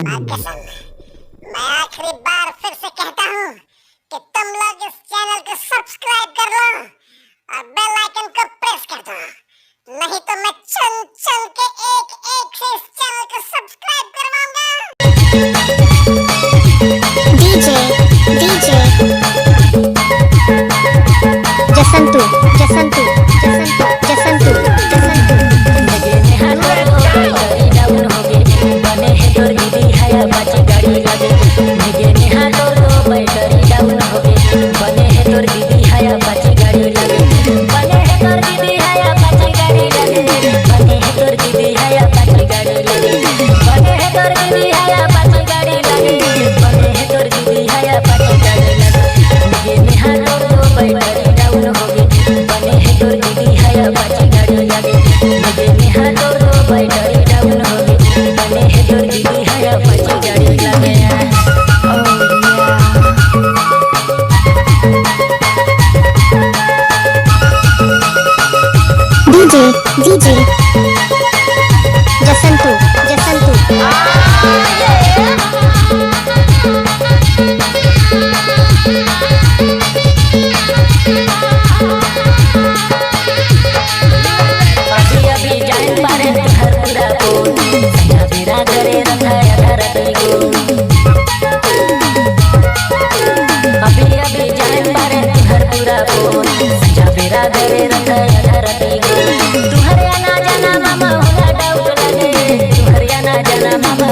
कसम, मैं आखिरी बार फिर से कहता हूँ कि तुम लोग इस चैनल को सब्सक्राइब कर लो और बेल आइकन को प्रेस कर दो, नहीं तो मैं चुन चुन के एक एक से इस चैनल को सब्सक्राइब करवाऊंगा। डीजे जसंतु जसंतु जसंतु जसंतु जसंतु लगे नेहाल गाड़ी डाउन हो गए बने है तोर दीदी है बाची गाड़ी लगे लगे नेहाल बैटरी डाउन हो गए बने है तोर दीदी है बाची गाड़ी लगे बने है तोर दीदी है बाची गाड़ी लगे बने है तोर दीदी है बाची गाड़ी लगे बने है तोर दीदी है बाची गाड़ी लगे बने है तोर दीदी है बाची गाड़ी लगे लगे नेहाल बैटरी डाउन हो गए बने है तोर दीदी है बाची गाड़ी लगे लगे नेहाल बैटरी डाउन हो गए बने है तोर दीदी है बाची गाड़ी लगे डीजे जसंतु जसंतु अभी अभी जान पारे घर पूरा बोल सजा मेरा घरे रखाया धरती को अभी अभी जान पारे घर पूरा बोल सजा मेरा घरे रखाया धरती को तू हरियाणा जाना मामा होला डाउट लगे तू हरियाणा जाना मामा